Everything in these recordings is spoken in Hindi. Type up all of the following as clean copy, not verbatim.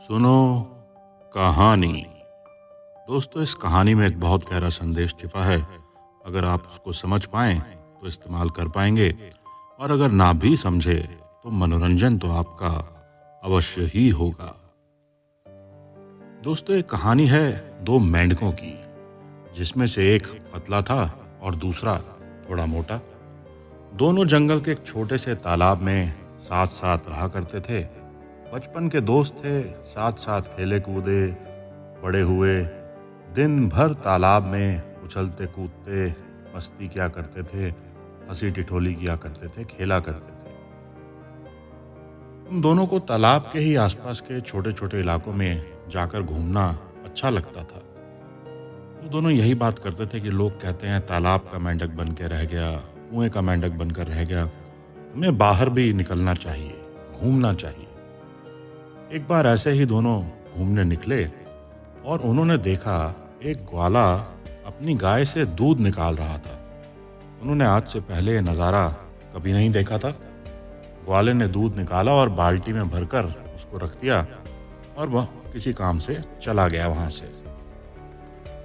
सुनो कहानी। दोस्तों, इस कहानी में एक बहुत गहरा संदेश छिपा है। अगर आप उसको समझ पाएं तो इस्तेमाल कर पाएंगे, और अगर ना भी समझे तो मनोरंजन तो आपका अवश्य ही होगा। दोस्तों, एक कहानी है दो मेंढकों की, जिसमें से एक पतला था और दूसरा थोड़ा मोटा। दोनों जंगल के एक छोटे से तालाब में साथ साथ रहा करते थे। बचपन के दोस्त थे, साथ साथ खेले कूदे बड़े हुए। दिन भर तालाब में उछलते कूदते मस्ती किया करते थे, हंसी ठिठोली किया करते थे, खेला करते थे। उन दोनों को तालाब के ही आसपास के छोटे छोटे इलाकों में जाकर घूमना अच्छा लगता था। वो दोनों यही बात करते थे कि लोग कहते हैं तालाब का मेंढक बन के रह गया, कुएं का मेंढक बनकर रह गया। हमें बाहर भी निकलना चाहिए, घूमना चाहिए। एक बार ऐसे ही दोनों घूमने निकले और उन्होंने देखा एक ग्वाला अपनी गाय से दूध निकाल रहा था। उन्होंने आज से पहले ये नज़ारा कभी नहीं देखा था। ग्वाले ने दूध निकाला और बाल्टी में भरकर उसको रख दिया और वह किसी काम से चला गया वहां से।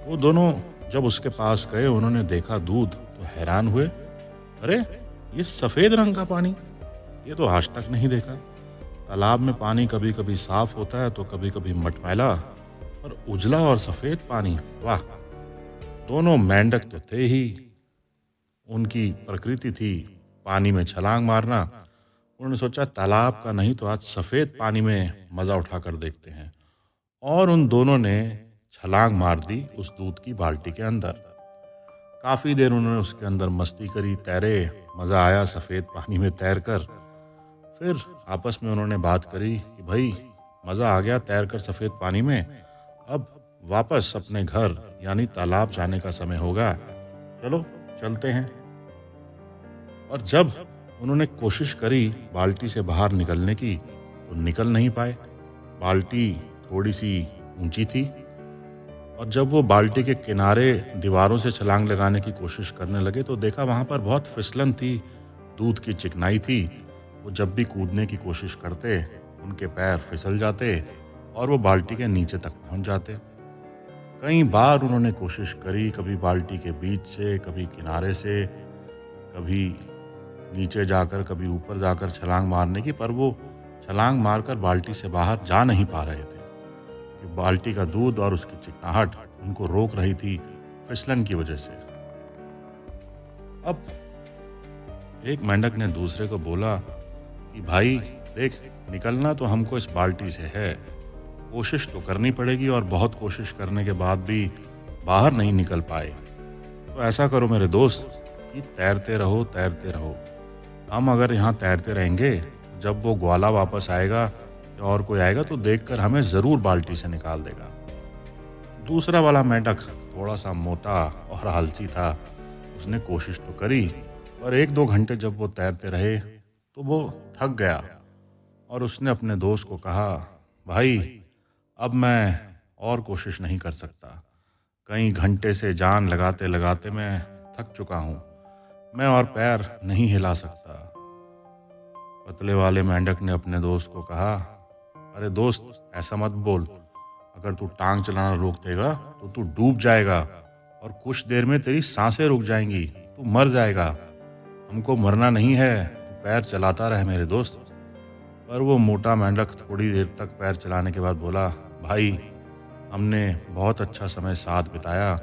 वो दोनों जब उसके पास गए, उन्होंने देखा दूध तो हैरान हुए। अरे, ये सफ़ेद रंग का पानी, ये तो आज तक नहीं देखा। तालाब में पानी कभी कभी साफ होता है तो कभी कभी मटमैला, और उजला और सफ़ेद पानी, वाह। दोनों मेंढक तो थे ही, उनकी प्रकृति थी पानी में छलांग मारना। उन्होंने सोचा तालाब का नहीं तो आज सफ़ेद पानी में मज़ा उठा कर देखते हैं, और उन दोनों ने छलांग मार दी उस दूध की बाल्टी के अंदर। काफ़ी देर उन्होंने उसके अंदर मस्ती करी, तैरे, मज़ा आया सफ़ेद पानी में तैर कर। फिर आपस में उन्होंने बात करी कि भाई, मज़ा आ गया तैर कर सफ़ेद पानी में, अब वापस अपने घर यानी तालाब जाने का समय होगा, चलो चलते हैं। और जब उन्होंने कोशिश करी बाल्टी से बाहर निकलने की तो निकल नहीं पाए। बाल्टी थोड़ी सी ऊंची थी, और जब वो बाल्टी के किनारे दीवारों से छलांग लगाने की कोशिश करने लगे तो देखा वहाँ पर बहुत फिसलन थी, दूध की चिकनाई थी। वो जब भी कूदने की कोशिश करते उनके पैर फिसल जाते और वो बाल्टी के नीचे तक पहुँच जाते। कई बार उन्होंने कोशिश करी, कभी बाल्टी के बीच से, कभी किनारे से, कभी नीचे जाकर, कभी ऊपर जाकर छलांग मारने की, पर वो छलांग मारकर बाल्टी से बाहर जा नहीं पा रहे थे कि बाल्टी का दूध और उसकी चिकनाहट उनको रोक रही थी फिसलन की वजह से। अब एक मेंढक ने दूसरे को बोला कि भाई देख, निकलना तो हमको इस बाल्टी से है, कोशिश तो करनी पड़ेगी, और बहुत कोशिश करने के बाद भी बाहर नहीं निकल पाए। तो ऐसा करो मेरे दोस्त कि तैरते रहो तैरते रहो। हम अगर यहाँ तैरते रहेंगे, जब वो ग्वाला वापस आएगा या और कोई आएगा तो देखकर हमें ज़रूर बाल्टी से निकाल देगा। दूसरा वाला मेंढक थोड़ा सा मोटा और आलसी था। उसने कोशिश तो करी, पर 1-2 घंटे जब वो तैरते रहे तो वो थक गया, और उसने अपने दोस्त को कहा, भाई अब मैं और कोशिश नहीं कर सकता। कई घंटे से जान लगाते लगाते मैं थक चुका हूँ, मैं और पैर नहीं हिला सकता। पतले वाले मेंढक ने अपने दोस्त को कहा, अरे दोस्त, ऐसा मत बोल। अगर तू टांग चलाना रोक देगा तो तू डूब जाएगा, और कुछ देर में तेरी सांसें रुक जाएंगी, तू मर जाएगा। हमको मरना नहीं है, तू पैर चलाता रहे मेरे दोस्त। पर वो मोटा मेंढक थोड़ी देर तक पैर चलाने के बाद बोला, भाई हमने बहुत अच्छा समय साथ बिताया,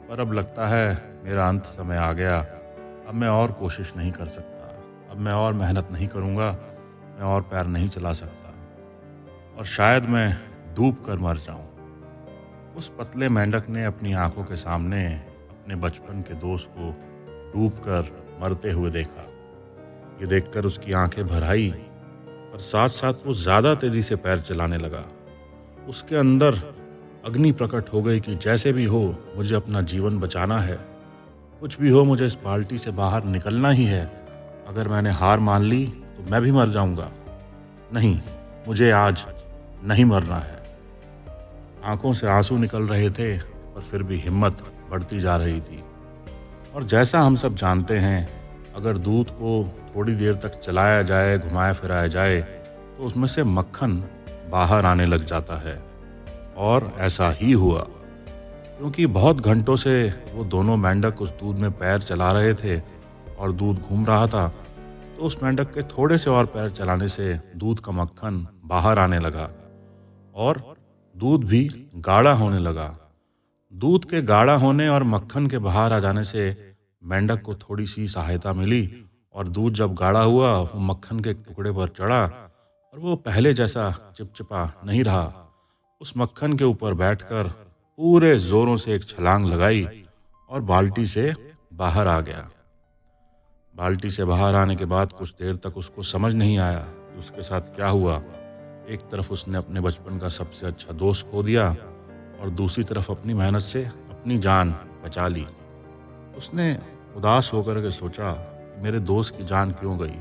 पर अब लगता है मेरा अंत समय आ गया। अब मैं और कोशिश नहीं कर सकता, अब मैं और मेहनत नहीं करूँगा, मैं और पैर नहीं चला सकता, और शायद मैं डूब कर मर जाऊँ। उस पतले मेंढक ने अपनी आंखों के सामने अपने बचपन के दोस्त को डूबकर मरते हुए देखा। ये देखकर उसकी आंखें भर आई, और साथ साथ वो ज़्यादा तेज़ी से पैर चलाने लगा। उसके अंदर अग्नि प्रकट हो गई कि जैसे भी हो मुझे अपना जीवन बचाना है, कुछ भी हो मुझे इस बाल्टी से बाहर निकलना ही है। अगर मैंने हार मान ली तो मैं भी मर जाऊंगा। नहीं, मुझे आज नहीं मरना है। आंखों से आंसू निकल रहे थे, पर फिर भी हिम्मत बढ़ती जा रही थी। और जैसा हम सब जानते हैं, अगर दूध को थोड़ी देर तक चलाया जाए, घुमाया फिराया जाए, तो उसमें से मक्खन बाहर आने लग जाता है। और ऐसा ही हुआ, क्योंकि बहुत घंटों से वो दोनों मेंढक उस दूध में पैर चला रहे थे और दूध घूम रहा था। तो उस मेंढक के थोड़े से और पैर चलाने से दूध का मक्खन बाहर आने लगा और दूध भी गाढ़ा होने लगा। दूध के गाढ़ा होने और मक्खन के बाहर आ जाने से मेंढक को थोड़ी सी सहायता मिली और दूध जब गाढ़ा हुआ वो मक्खन के टुकड़े पर चढ़ा और वो पहले जैसा चिपचिपा नहीं रहा। उस मक्खन के ऊपर बैठकर पूरे जोरों से एक छलांग लगाई और बाल्टी से बाहर आ गया। बाल्टी से बाहर आने के बाद कुछ देर तक उसको समझ नहीं आया कि उसके साथ क्या हुआ। एक तरफ उसने अपने बचपन का सबसे अच्छा दोस्त खो दिया और दूसरी तरफ अपनी मेहनत से अपनी जान बचा ली। उसने उदास होकर के सोचा, मेरे दोस्त की जान क्यों गई?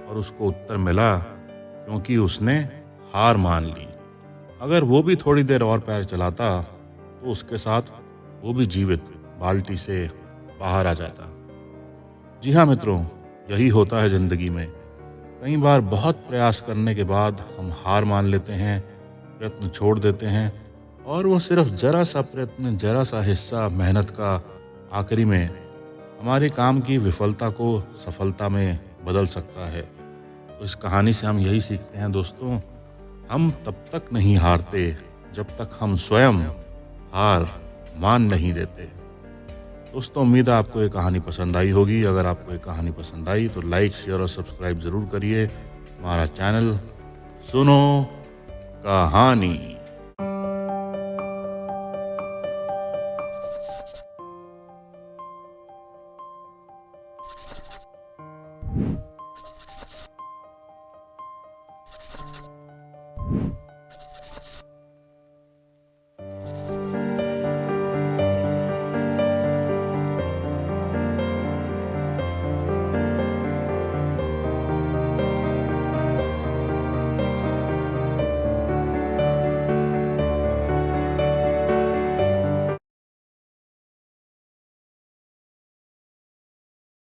और उसको उत्तर मिला, क्योंकि उसने हार मान ली। अगर वो भी थोड़ी देर और पैर चलाता तो उसके साथ वो भी जीवित बाल्टी से बाहर आ जाता। जी हाँ मित्रों, यही होता है ज़िंदगी में। कई बार बहुत प्रयास करने के बाद हम हार मान लेते हैं, प्रयत्न छोड़ देते हैं और वो सिर्फ जरा सा प्रयत्न, जरा सा हिस्सा मेहनत का आखिरी में हमारे काम की विफलता को सफलता में बदल सकता है। तो इस कहानी से हम यही सीखते हैं दोस्तों, हम तब तक नहीं हारते जब तक हम स्वयं हार मान नहीं देते। दोस्तों, उम्मीद है आपको ये कहानी पसंद आई होगी। अगर आपको ये कहानी पसंद आई तो लाइक, शेयर और सब्सक्राइब ज़रूर करिए हमारा चैनल सुनो कहानी।